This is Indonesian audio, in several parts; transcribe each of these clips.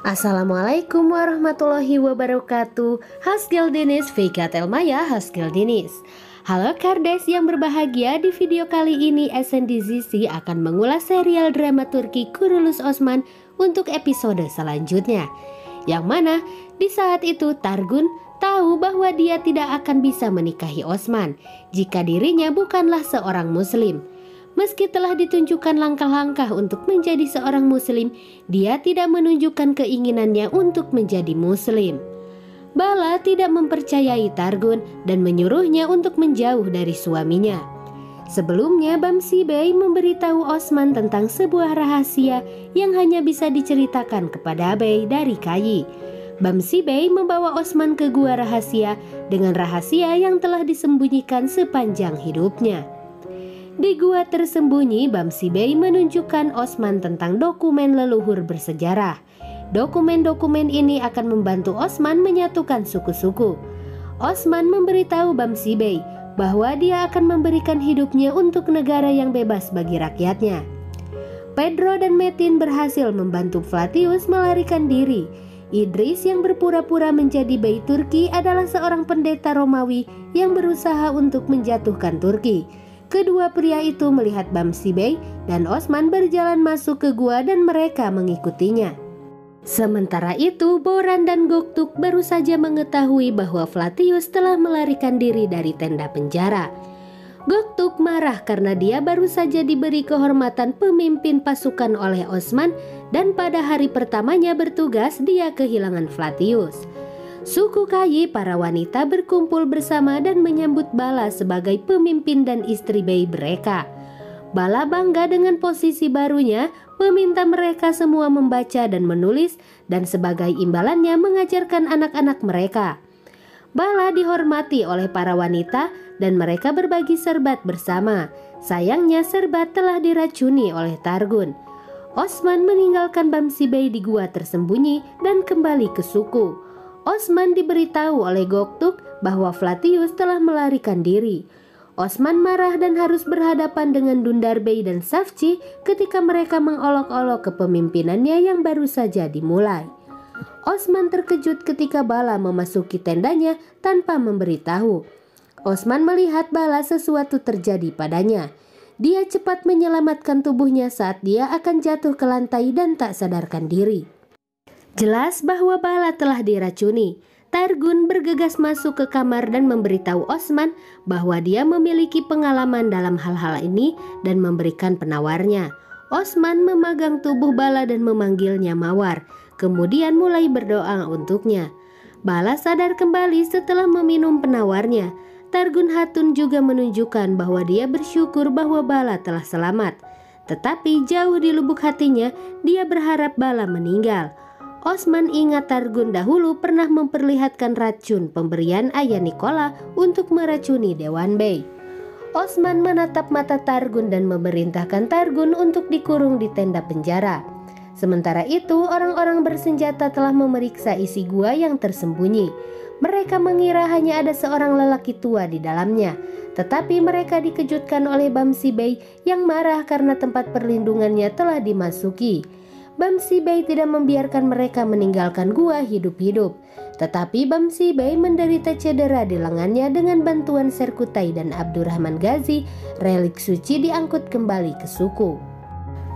Assalamualaikum warahmatullahi wabarakatuh. Haskell Dinis, Vika Telmaya, Haskell Dinis. Halo Kardes yang berbahagia, di video kali ini SNDZC akan mengulas serial drama Turki Kuruluş Osman untuk episode selanjutnya. Yang mana di saat itu Targun tahu bahwa dia tidak akan bisa menikahi Osman jika dirinya bukanlah seorang muslim. Meski telah ditunjukkan langkah-langkah untuk menjadi seorang muslim, dia tidak menunjukkan keinginannya untuk menjadi muslim. Bala tidak mempercayai Targun dan menyuruhnya untuk menjauh dari suaminya. Sebelumnya Bamsi Bey memberitahu Osman tentang sebuah rahasia yang hanya bisa diceritakan kepada Bey dari Kayi. Bamsi Bey membawa Osman ke gua rahasia dengan rahasia yang telah disembunyikan sepanjang hidupnya. Di gua tersembunyi, Bamsi Bey menunjukkan Osman tentang dokumen leluhur bersejarah. Dokumen-dokumen ini akan membantu Osman menyatukan suku-suku. Osman memberitahu Bamsi Bey bahwa dia akan memberikan hidupnya untuk negara yang bebas bagi rakyatnya. Pedro dan Metin berhasil membantu Flatius melarikan diri. Idris yang berpura-pura menjadi Bey Turki adalah seorang pendeta Romawi yang berusaha untuk menjatuhkan Turki. Kedua pria itu melihat Bamsi Bey dan Osman berjalan masuk ke gua dan mereka mengikutinya. Sementara itu, Boran dan Goktuk baru saja mengetahui bahwa Flatius telah melarikan diri dari tenda penjara. Goktuk marah karena dia baru saja diberi kehormatan pemimpin pasukan oleh Osman dan pada hari pertamanya bertugas dia kehilangan Flatius. Suku Kayi, para wanita berkumpul bersama dan menyambut Bala sebagai pemimpin dan istri Bey mereka. Bala bangga dengan posisi barunya, meminta mereka semua membaca dan menulis dan sebagai imbalannya mengajarkan anak-anak mereka. Bala dihormati oleh para wanita dan mereka berbagi serbat bersama. Sayangnya serbat telah diracuni oleh Targun. Osman meninggalkan Bamsi Bey di gua tersembunyi dan kembali ke suku. Osman diberitahu oleh Goktuk bahwa Flatius telah melarikan diri. Osman marah dan harus berhadapan dengan Dundar Bey dan Safci ketika mereka mengolok-olok kepemimpinannya yang baru saja dimulai. Osman terkejut ketika Bala memasuki tendanya tanpa memberitahu. Osman melihat Bala sesuatu terjadi padanya. Dia cepat menyelamatkan tubuhnya saat dia akan jatuh ke lantai dan tak sadarkan diri. Jelas bahwa Bala telah diracuni. Targun bergegas masuk ke kamar dan memberitahu Osman bahwa dia memiliki pengalaman dalam hal-hal ini dan memberikan penawarnya. Osman memegang tubuh Bala dan memanggilnya Mawar, kemudian mulai berdoa untuknya. Bala sadar kembali setelah meminum penawarnya. Targun Hatun juga menunjukkan bahwa dia bersyukur bahwa Bala telah selamat. Tetapi jauh di lubuk hatinya, dia berharap Bala meninggal. Osman ingat Targun dahulu pernah memperlihatkan racun pemberian Ayah Nikola untuk meracuni Dewan Bey. Osman menatap mata Targun dan memerintahkan Targun untuk dikurung di tenda penjara. Sementara itu, orang-orang bersenjata telah memeriksa isi gua yang tersembunyi. Mereka mengira hanya ada seorang lelaki tua di dalamnya, tetapi mereka dikejutkan oleh Bamsi Bey yang marah karena tempat perlindungannya telah dimasuki. Bamsi Bey tidak membiarkan mereka meninggalkan gua hidup-hidup. Tetapi Bamsi Bey menderita cedera di lengannya dengan bantuan Serkutai dan Abdurrahman Ghazi. Relik suci diangkut kembali ke suku.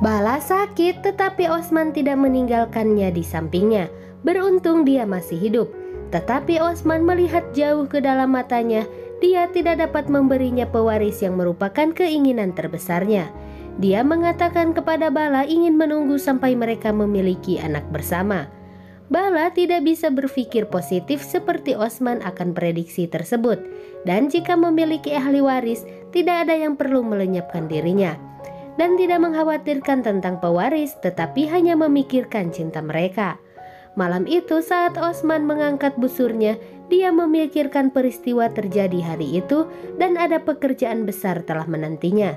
Bala sakit tetapi Osman tidak meninggalkannya di sampingnya. Beruntung dia masih hidup. Tetapi Osman melihat jauh ke dalam matanya. Dia tidak dapat memberinya pewaris yang merupakan keinginan terbesarnya. Dia mengatakan kepada Bala ingin menunggu sampai mereka memiliki anak bersama. Bala tidak bisa berpikir positif seperti Osman akan prediksi tersebut. Dan jika memiliki ahli waris, tidak ada yang perlu melenyapkan dirinya. Dan tidak mengkhawatirkan tentang pewaris, tetapi hanya memikirkan cinta mereka. Malam itu saat Osman mengangkat busurnya, dia memikirkan peristiwa terjadi hari itu dan ada pekerjaan besar telah menantinya.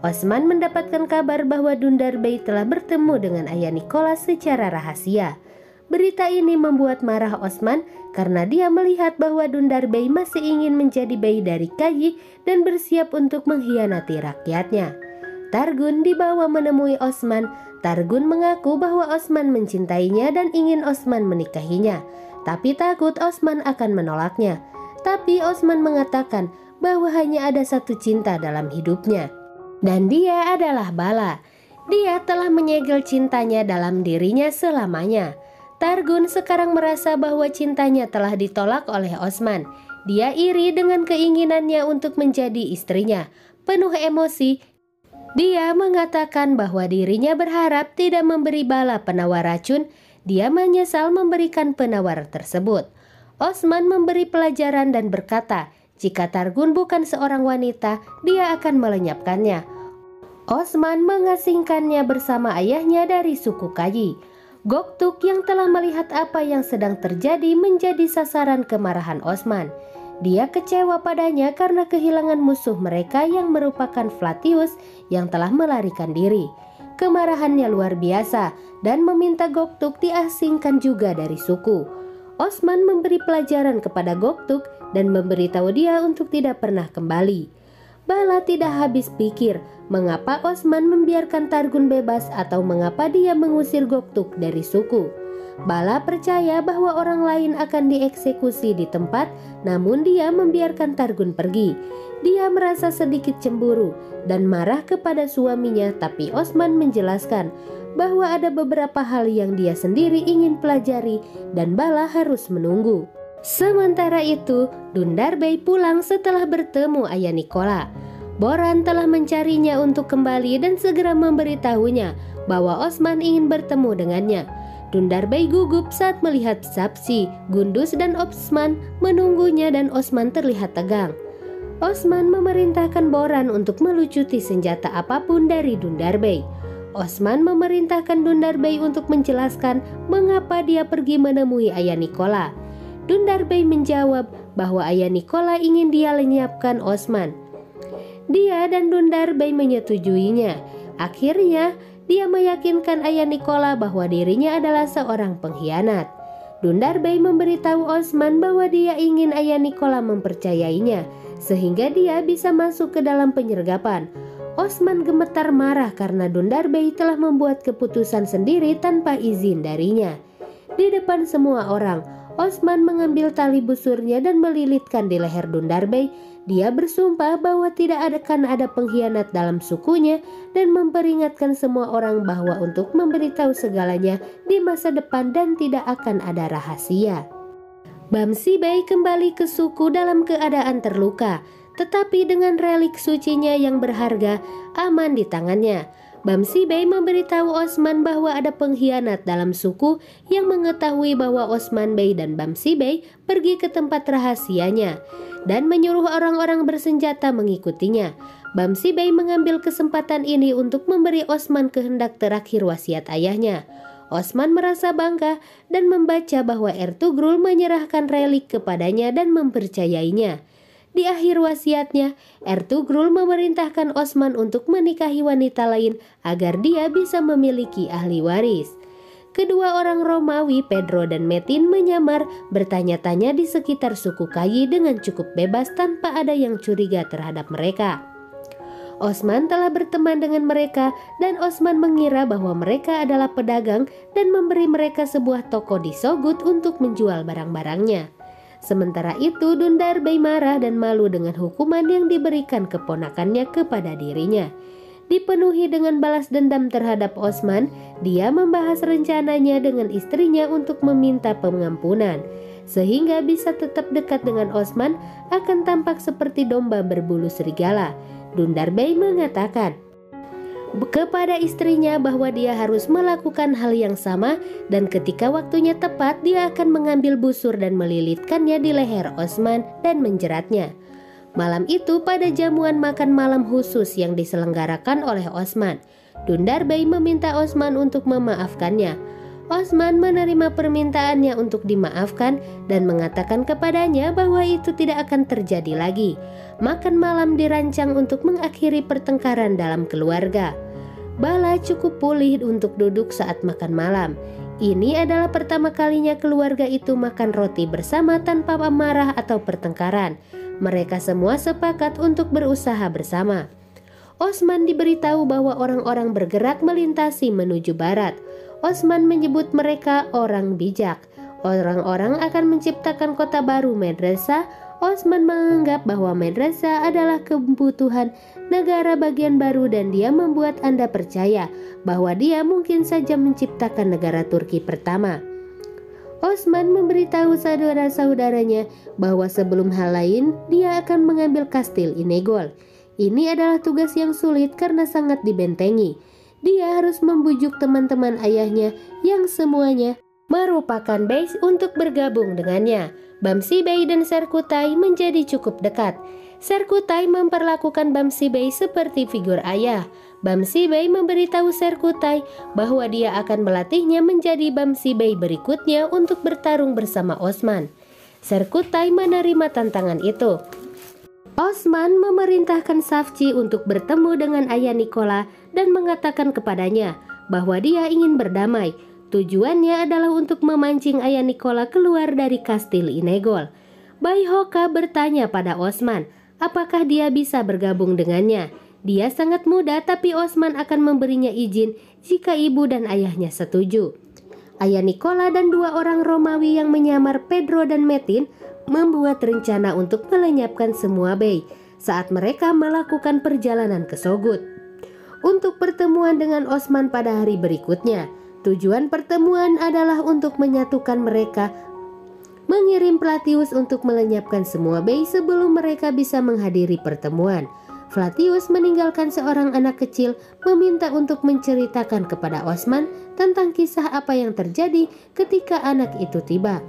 Osman mendapatkan kabar bahwa Dundar Bey telah bertemu dengan Ayah Nikola secara rahasia. Berita ini membuat marah Osman karena dia melihat bahwa Dundar Bey masih ingin menjadi Bey dari Kayi dan bersiap untuk mengkhianati rakyatnya. Targun dibawa menemui Osman. Targun mengaku bahwa Osman mencintainya dan ingin Osman menikahinya, tapi takut Osman akan menolaknya. Tapi Osman mengatakan bahwa hanya ada satu cinta dalam hidupnya, dan dia adalah Bala. Dia telah menyegel cintanya dalam dirinya selamanya. Targun sekarang merasa bahwa cintanya telah ditolak oleh Osman. Dia iri dengan keinginannya untuk menjadi istrinya. Penuh emosi, dia mengatakan bahwa dirinya berharap tidak memberi Bala penawar racun. Dia menyesal memberikan penawar tersebut. Osman memberi pelajaran dan berkata, jika Targun bukan seorang wanita, dia akan melenyapkannya. Osman mengasingkannya bersama ayahnya dari suku Kayi. Goktuk yang telah melihat apa yang sedang terjadi menjadi sasaran kemarahan Osman. Dia kecewa padanya karena kehilangan musuh mereka yang merupakan Flatius yang telah melarikan diri. Kemarahannya luar biasa dan meminta Goktuk diasingkan juga dari suku. Osman memberi pelajaran kepada Goktuk dan memberitahu dia untuk tidak pernah kembali. Bala tidak habis pikir mengapa Osman membiarkan Targun bebas atau mengapa dia mengusir Goktuk dari suku. Bala percaya bahwa orang lain akan dieksekusi di tempat, namun dia membiarkan Targun pergi. Dia merasa sedikit cemburu dan marah kepada suaminya, tapi Osman menjelaskan bahwa ada beberapa hal yang dia sendiri ingin pelajari dan Bala harus menunggu. Sementara itu, Dundarbei pulang setelah bertemu ayah Nikola. Boran telah mencarinya untuk kembali dan segera memberitahunya bahwa Osman ingin bertemu dengannya. Dundarbei gugup saat melihat Sapsi, Gundus dan Osman menunggunya dan Osman terlihat tegang. Osman memerintahkan Boran untuk melucuti senjata apapun dari Dundarbei. Osman memerintahkan Dundarbei untuk menjelaskan mengapa dia pergi menemui ayah Nikola. Dundarbei menjawab bahwa ayah Nikola ingin dia lenyapkan Osman. Dia dan Dundarbei menyetujuinya. Akhirnya, dia meyakinkan ayah Nikola bahwa dirinya adalah seorang pengkhianat. Dundarbei memberitahu Osman bahwa dia ingin ayah Nikola mempercayainya, sehingga dia bisa masuk ke dalam penyergapan. Osman gemetar marah karena Dundarbei telah membuat keputusan sendiri tanpa izin darinya. Di depan semua orang, Osman mengambil tali busurnya dan melilitkan di leher Dundarbei. Dia bersumpah bahwa tidak akan ada pengkhianat dalam sukunya dan memperingatkan semua orang bahwa untuk memberitahu segalanya di masa depan dan tidak akan ada rahasia. Bamsibei kembali ke suku dalam keadaan terluka, tetapi dengan relik sucinya yang berharga aman di tangannya. Bamsibei memberitahu Osman bahwa ada pengkhianat dalam suku yang mengetahui bahwa Osman Bey dan Bamsibei pergi ke tempat rahasianya dan menyuruh orang-orang bersenjata mengikutinya. Bamsibei mengambil kesempatan ini untuk memberi Osman kehendak terakhir wasiat ayahnya. Osman merasa bangga dan membaca bahwa Ertugrul menyerahkan relik kepadanya dan mempercayainya. Di akhir wasiatnya, Ertugrul memerintahkan Osman untuk menikahi wanita lain agar dia bisa memiliki ahli waris. Kedua orang Romawi, Pedro dan Metin, menyamar bertanya-tanya di sekitar suku Kayi dengan cukup bebas tanpa ada yang curiga terhadap mereka. Osman telah berteman dengan mereka dan Osman mengira bahwa mereka adalah pedagang dan memberi mereka sebuah toko di Sogut untuk menjual barang-barangnya. Sementara itu, Dundarbei marah dan malu dengan hukuman yang diberikan keponakannya kepada dirinya. Dipenuhi dengan balas dendam terhadap Osman, dia membahas rencananya dengan istrinya untuk meminta pengampunan. Sehingga bisa tetap dekat dengan Osman akan tampak seperti domba berbulu serigala. Dundarbei mengatakan kepada istrinya bahwa dia harus melakukan hal yang sama dan ketika waktunya tepat dia akan mengambil busur dan melilitkannya di leher Osman dan menjeratnya. Malam itu pada jamuan makan malam khusus yang diselenggarakan oleh Osman, Dundarbei meminta Osman untuk memaafkannya. Osman menerima permintaannya untuk dimaafkan dan mengatakan kepadanya bahwa itu tidak akan terjadi lagi. Makan malam dirancang untuk mengakhiri pertengkaran dalam keluarga. Bala cukup pulih untuk duduk saat makan malam. Ini adalah pertama kalinya keluarga itu makan roti bersama tanpa amarah atau pertengkaran. Mereka semua sepakat untuk berusaha bersama. Osman diberitahu bahwa orang-orang bergerak melintasi menuju barat. Osman menyebut mereka orang bijak. Orang-orang akan menciptakan kota baru madrasah. Osman menganggap bahwa madrasah adalah kebutuhan negara bagian baru dan dia membuat Anda percaya bahwa dia mungkin saja menciptakan negara Turki pertama. Osman memberitahu saudara-saudaranya bahwa sebelum hal lain dia akan mengambil kastil Inegol. Ini adalah tugas yang sulit karena sangat dibentengi. Dia harus membujuk teman-teman ayahnya yang semuanya merupakan bey untuk bergabung dengannya. Bamsi Bey dan Serkutai menjadi cukup dekat. Serkutai memperlakukan Bamsi Bey seperti figur ayah. Bamsi Bey memberitahu Serkutai bahwa dia akan melatihnya menjadi Bamsi Bey berikutnya untuk bertarung bersama Osman. Serkutai menerima tantangan itu. Osman memerintahkan Safci untuk bertemu dengan ayah Nikola dan mengatakan kepadanya bahwa dia ingin berdamai. Tujuannya adalah untuk memancing ayah Nikola keluar dari kastil Inegol. Bayhoka bertanya pada Osman apakah dia bisa bergabung dengannya. Dia sangat muda tapi Osman akan memberinya izin jika ibu dan ayahnya setuju. Ayah Nikola dan dua orang Romawi yang menyamar Pedro dan Metin membuat rencana untuk melenyapkan semua bey saat mereka melakukan perjalanan ke Sogut untuk pertemuan dengan Osman pada hari berikutnya. Tujuan pertemuan adalah untuk menyatukan mereka, mengirim Plautius untuk melenyapkan semua bey sebelum mereka bisa menghadiri pertemuan. Plautius meninggalkan seorang anak kecil, meminta untuk menceritakan kepada Osman tentang kisah apa yang terjadi ketika anak itu tiba.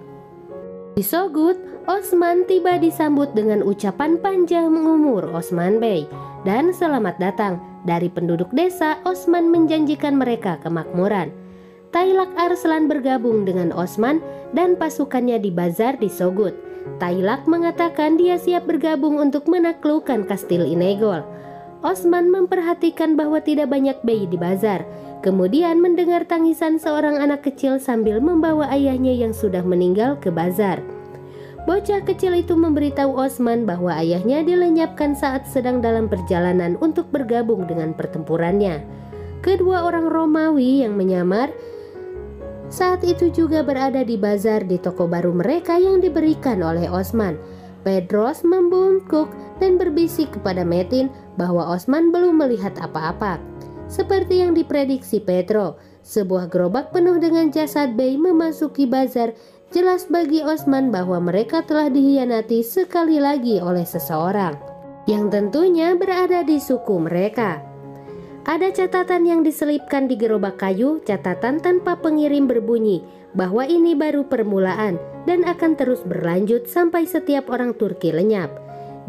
Di Sogut, Osman tiba disambut dengan ucapan panjang umur Osman Bey dan selamat datang. Dari penduduk desa, Osman menjanjikan mereka kemakmuran. Tailak Arslan bergabung dengan Osman dan pasukannya di bazar di Sogut. Tailak mengatakan dia siap bergabung untuk menaklukkan kastil Inegol. Osman memperhatikan bahwa tidak banyak bey di bazar. Kemudian mendengar tangisan seorang anak kecil sambil membawa ayahnya yang sudah meninggal ke bazar. Bocah kecil itu memberitahu Osman bahwa ayahnya dilenyapkan saat sedang dalam perjalanan untuk bergabung dengan pertempurannya. Kedua orang Romawi yang menyamar saat itu juga berada di bazar di toko baru mereka yang diberikan oleh Osman. Pedros membungkuk dan berbisik kepada Metin bahwa Osman belum melihat apa-apa. Seperti yang diprediksi Pedro, sebuah gerobak penuh dengan jasad bey memasuki bazar. Jelas bagi Osman bahwa mereka telah dikhianati sekali lagi oleh seseorang yang tentunya berada di suku mereka. Ada catatan yang diselipkan di gerobak kayu. Catatan tanpa pengirim berbunyi bahwa ini baru permulaan dan akan terus berlanjut sampai setiap orang Turki lenyap.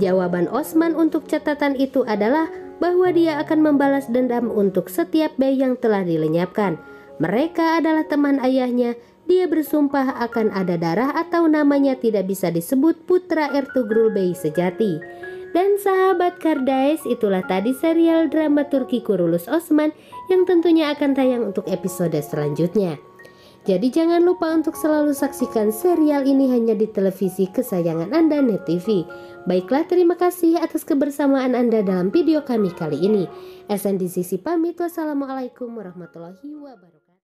Jawaban Osman untuk catatan itu adalah bahwa dia akan membalas dendam untuk setiap bey yang telah dilenyapkan. Mereka adalah teman ayahnya. Dia bersumpah akan ada darah atau namanya tidak bisa disebut putra Ertugrul Bey sejati. Dan sahabat Kardais, itulah tadi serial drama Turki Kurulus Osman yang tentunya akan tayang untuk episode selanjutnya. Jadi jangan lupa untuk selalu saksikan serial ini hanya di televisi kesayangan Anda, Net TV. Baiklah, terima kasih atas kebersamaan Anda dalam video kami kali ini. SNDCC pamit, wassalamualaikum warahmatullahi wabarakatuh.